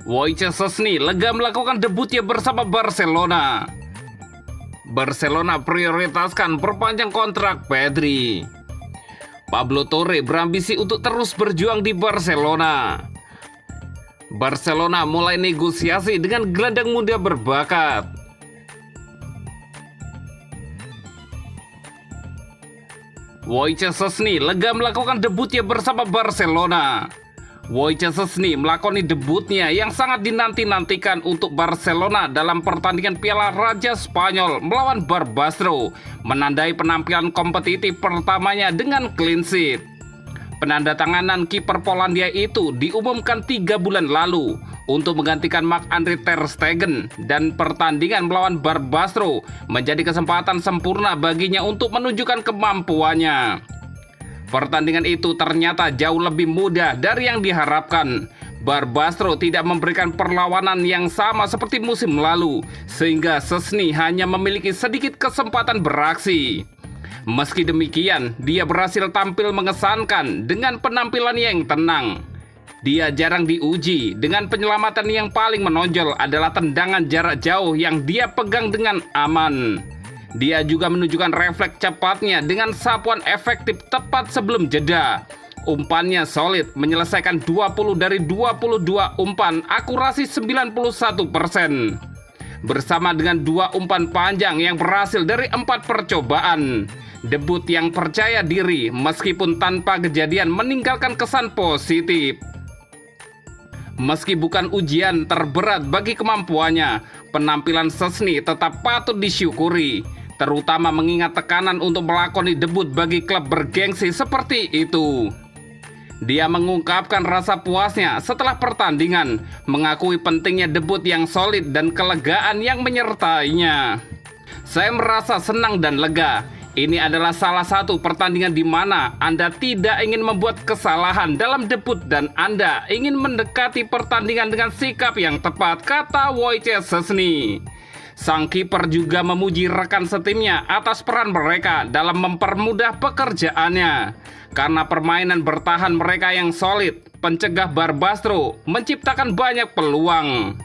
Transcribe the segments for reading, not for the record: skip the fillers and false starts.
Wojciech Szczęsny lega melakukan debutnya bersama Barcelona. Barcelona prioritaskan perpanjang kontrak Pedri. Pablo Torre berambisi untuk terus berjuang di Barcelona. Barcelona mulai negosiasi dengan gelandang muda berbakat. Wojciech Szczęsny lega melakukan debutnya bersama Barcelona. Wojciech Szczęsny melakoni debutnya yang sangat dinanti-nantikan untuk Barcelona dalam pertandingan Piala Raja Spanyol melawan Barbastro, menandai penampilan kompetitif pertamanya dengan clean sheet. Penandatanganan kiper Polandia itu diumumkan 3 bulan lalu untuk menggantikan Marc-Andre ter Stegen, dan pertandingan melawan Barbastro menjadi kesempatan sempurna baginya untuk menunjukkan kemampuannya. Pertandingan itu ternyata jauh lebih mudah dari yang diharapkan. Barbastro tidak memberikan perlawanan yang sama seperti musim lalu, sehingga Szczęsny hanya memiliki sedikit kesempatan beraksi. Meski demikian, dia berhasil tampil mengesankan dengan penampilannya yang tenang. Dia jarang diuji dengan penyelamatan yang paling menonjol adalah tendangan jarak jauh yang dia pegang dengan aman. Dia juga menunjukkan refleks cepatnya dengan sapuan efektif tepat sebelum jeda. Umpannya solid, menyelesaikan 20 dari 22 umpan, akurasi 91%. Bersama dengan 2 umpan panjang yang berhasil dari 4 percobaan. Debut yang percaya diri meskipun tanpa kejadian meninggalkan kesan positif. Meski bukan ujian terberat bagi kemampuannya, penampilan Szczęsny tetap patut disyukuri, terutama mengingat tekanan untuk melakoni debut bagi klub bergengsi seperti itu. Dia mengungkapkan rasa puasnya setelah pertandingan, mengakui pentingnya debut yang solid dan kelegaan yang menyertainya. Saya merasa senang dan lega. Ini adalah salah satu pertandingan di mana Anda tidak ingin membuat kesalahan dalam debut dan Anda ingin mendekati pertandingan dengan sikap yang tepat, kata Wojciech Szczęsny. Sang kiper juga memuji rekan setimnya atas peran mereka dalam mempermudah pekerjaannya. Karena permainan bertahan mereka yang solid, pencegah Barbastro menciptakan banyak peluang.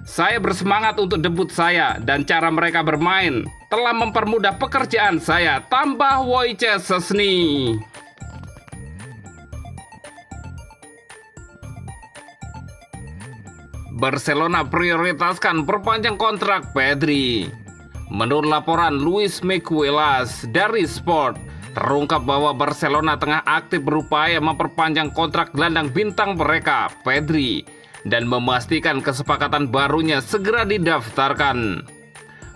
Saya bersemangat untuk debut saya dan cara mereka bermain telah mempermudah pekerjaan saya, tambah Wojciech Szczęsny. Barcelona prioritaskan perpanjang kontrak Pedri. Menurut laporan Luis Miguelas dari Sport, terungkap bahwa Barcelona tengah aktif berupaya memperpanjang kontrak gelandang bintang mereka, Pedri, dan memastikan kesepakatan barunya segera didaftarkan.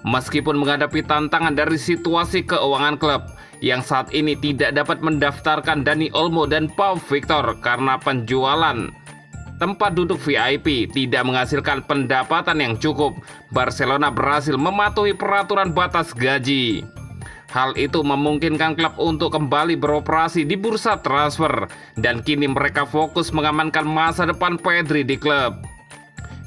Meskipun menghadapi tantangan dari situasi keuangan klub yang saat ini tidak dapat mendaftarkan Dani Olmo dan Pau Victor karena penjualan tempat duduk VIP tidak menghasilkan pendapatan yang cukup, Barcelona berhasil mematuhi peraturan batas gaji. Hal itu memungkinkan klub untuk kembali beroperasi di bursa transfer, dan kini mereka fokus mengamankan masa depan Pedri di klub.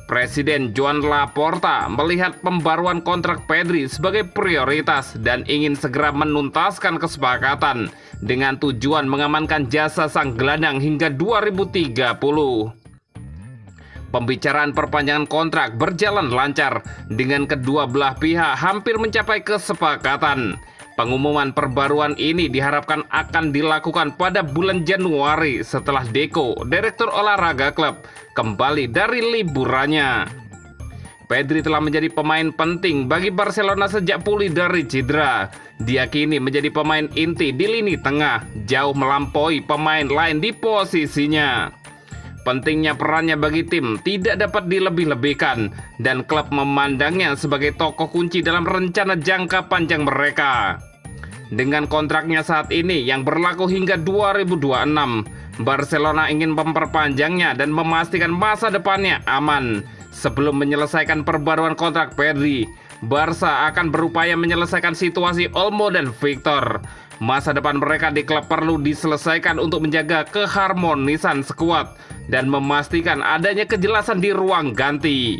Presiden Joan Laporta melihat pembaruan kontrak Pedri sebagai prioritas dan ingin segera menuntaskan kesepakatan dengan tujuan mengamankan jasa sang gelandang hingga 2030. Pembicaraan perpanjangan kontrak berjalan lancar dengan kedua belah pihak hampir mencapai kesepakatan. Pengumuman perbaruan ini diharapkan akan dilakukan pada bulan Januari setelah Deco, direktur olahraga klub, kembali dari liburannya. Pedri telah menjadi pemain penting bagi Barcelona sejak pulih dari cedera. Dia kini menjadi pemain inti di lini tengah, jauh melampaui pemain lain di posisinya. Pentingnya perannya bagi tim tidak dapat dilebih-lebihkan, dan klub memandangnya sebagai tokoh kunci dalam rencana jangka panjang mereka. Dengan kontraknya saat ini yang berlaku hingga 2026, Barcelona ingin memperpanjangnya dan memastikan masa depannya aman. Sebelum menyelesaikan perbaruan kontrak Pedri, Barca akan berupaya menyelesaikan situasi Olmo dan Victor. Masa depan mereka di klub perlu diselesaikan untuk menjaga keharmonisan skuad dan memastikan adanya kejelasan di ruang ganti.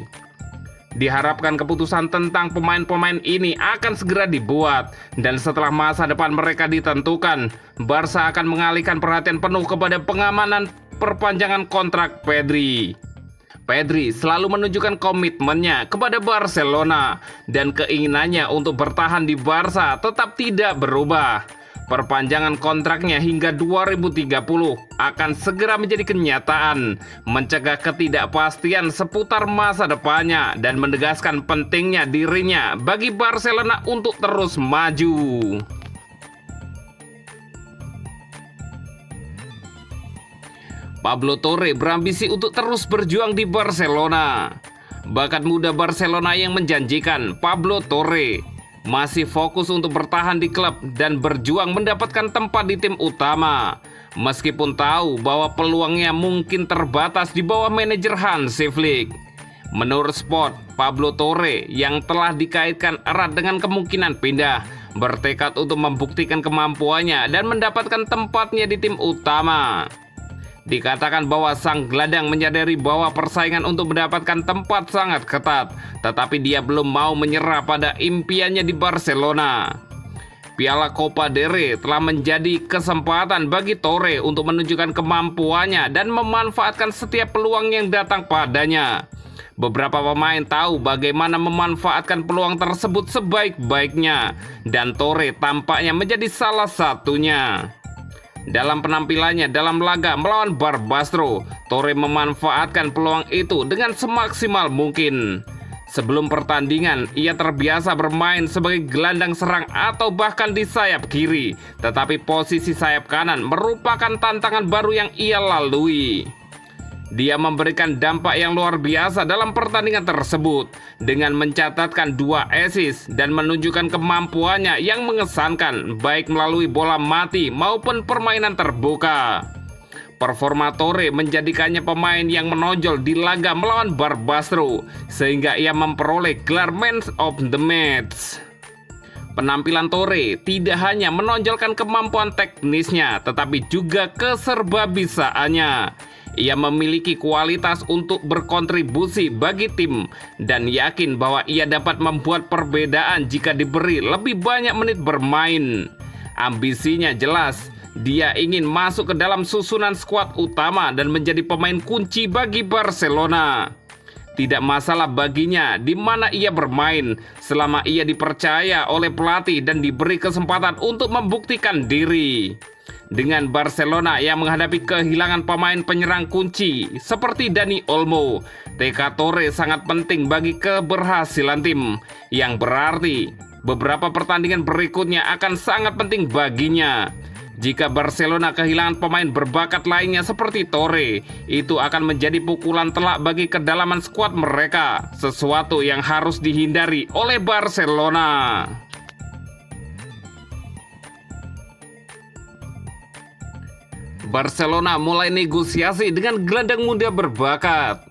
Diharapkan keputusan tentang pemain-pemain ini akan segera dibuat, dan setelah masa depan mereka ditentukan, Barca akan mengalihkan perhatian penuh kepada pengamanan perpanjangan kontrak Pedri. Pedri selalu menunjukkan komitmennya kepada Barcelona dan keinginannya untuk bertahan di Barca tetap tidak berubah. Perpanjangan kontraknya hingga 2030 akan segera menjadi kenyataan, mencegah ketidakpastian seputar masa depannya dan menegaskan pentingnya dirinya bagi Barcelona untuk terus maju. Pablo Torre berambisi untuk terus berjuang di Barcelona. Bakat muda Barcelona yang menjanjikan, Pablo Torre masih fokus untuk bertahan di klub dan berjuang mendapatkan tempat di tim utama. Meskipun tahu bahwa peluangnya mungkin terbatas di bawah manajer Hansi Flick. Menurut Sport, Pablo Torre yang telah dikaitkan erat dengan kemungkinan pindah, bertekad untuk membuktikan kemampuannya dan mendapatkan tempatnya di tim utama. Dikatakan bahwa sang gelandang menyadari bahwa persaingan untuk mendapatkan tempat sangat ketat, tetapi dia belum mau menyerah pada impiannya di Barcelona. Piala Copa del Rey telah menjadi kesempatan bagi Torre untuk menunjukkan kemampuannya dan memanfaatkan setiap peluang yang datang padanya. Beberapa pemain tahu bagaimana memanfaatkan peluang tersebut sebaik-baiknya, dan Torre tampaknya menjadi salah satunya. Dalam penampilannya dalam laga melawan Barbastro, Torre memanfaatkan peluang itu dengan semaksimal mungkin. Sebelum pertandingan, ia terbiasa bermain sebagai gelandang serang atau bahkan di sayap kiri, tetapi posisi sayap kanan merupakan tantangan baru yang ia lalui. Dia memberikan dampak yang luar biasa dalam pertandingan tersebut dengan mencatatkan 2 assist dan menunjukkan kemampuannya yang mengesankan baik melalui bola mati maupun permainan terbuka. Performa Torre menjadikannya pemain yang menonjol di laga melawan Barbastro sehingga ia memperoleh gelar Man of the Match. Penampilan Torre tidak hanya menonjolkan kemampuan teknisnya tetapi juga keserbabisaannya. Ia memiliki kualitas untuk berkontribusi bagi tim dan yakin bahwa ia dapat membuat perbedaan jika diberi lebih banyak menit bermain. Ambisinya jelas, dia ingin masuk ke dalam susunan skuad utama dan menjadi pemain kunci bagi Barcelona. Tidak masalah baginya di mana ia bermain selama ia dipercaya oleh pelatih dan diberi kesempatan untuk membuktikan diri. Dengan Barcelona yang menghadapi kehilangan pemain penyerang kunci seperti Dani Olmo, tekad Torre sangat penting bagi keberhasilan tim, yang berarti beberapa pertandingan berikutnya akan sangat penting baginya. Jika Barcelona kehilangan pemain berbakat lainnya seperti Torre, itu akan menjadi pukulan telak bagi kedalaman skuad mereka, sesuatu yang harus dihindari oleh Barcelona. Barcelona mulai negosiasi dengan gelandang muda berbakat.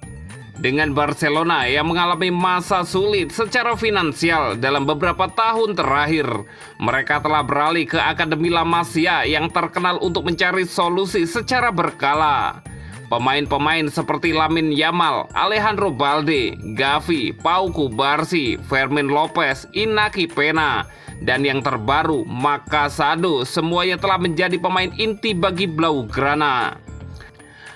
Dengan Barcelona yang mengalami masa sulit secara finansial dalam beberapa tahun terakhir, mereka telah beralih ke Akademi La Masia yang terkenal untuk mencari solusi secara berkala. Pemain-pemain seperti Lamine Yamal, Alejandro Balde, Gavi, Pau Cubarsí, Fermín López, Iñaki Peña, dan yang terbaru, Marc Casado, semuanya telah menjadi pemain inti bagi Blaugrana.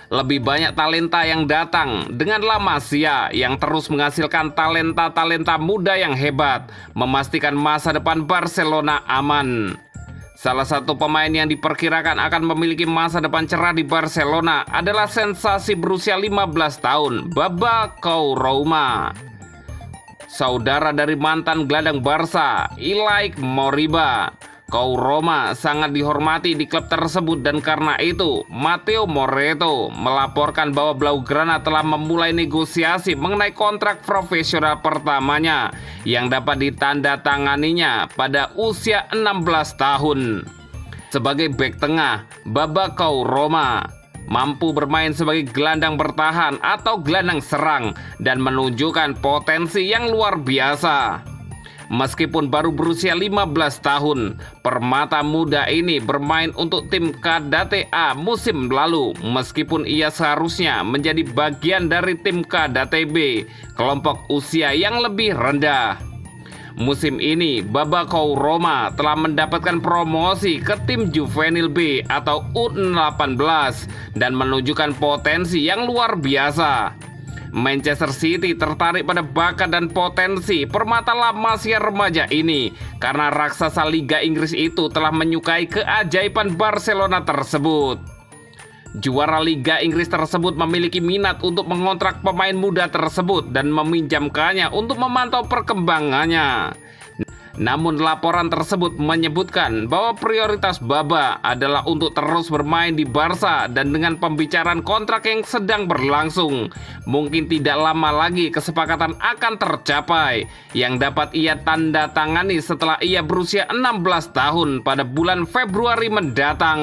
Lebih banyak talenta yang datang dengan La Masia yang terus menghasilkan talenta-talenta muda yang hebat, memastikan masa depan Barcelona aman. Salah satu pemain yang diperkirakan akan memiliki masa depan cerah di Barcelona adalah sensasi berusia 15 tahun, Baba Kouroma. Saudara dari mantan gelandang Barca, Ilaik Moriba. Kouroma sangat dihormati di klub tersebut dan karena itu Mateo Moreto melaporkan bahwa Blaugrana telah memulai negosiasi mengenai kontrak profesional pertamanya yang dapat ditandatanganinya pada usia 16 tahun. Sebagai bek tengah, Baba Kouroma mampu bermain sebagai gelandang bertahan atau gelandang serang dan menunjukkan potensi yang luar biasa. Meskipun baru berusia 15 tahun, permata muda ini bermain untuk tim Cadete A musim lalu meskipun ia seharusnya menjadi bagian dari tim Cadete B, kelompok usia yang lebih rendah. Musim ini, Baba Kouroma telah mendapatkan promosi ke tim Juvenil B atau U18 dan menunjukkan potensi yang luar biasa. Manchester City tertarik pada bakat dan potensi permata La Masia remaja ini karena raksasa Liga Inggris itu telah menyukai keajaiban Barcelona tersebut. Juara Liga Inggris tersebut memiliki minat untuk mengontrak pemain muda tersebut dan meminjamkannya untuk memantau perkembangannya. Namun laporan tersebut menyebutkan bahwa prioritas Baba adalah untuk terus bermain di Barca dan dengan pembicaraan kontrak yang sedang berlangsung, mungkin tidak lama lagi kesepakatan akan tercapai yang dapat ia tanda tangani setelah ia berusia 16 tahun pada bulan Februari mendatang.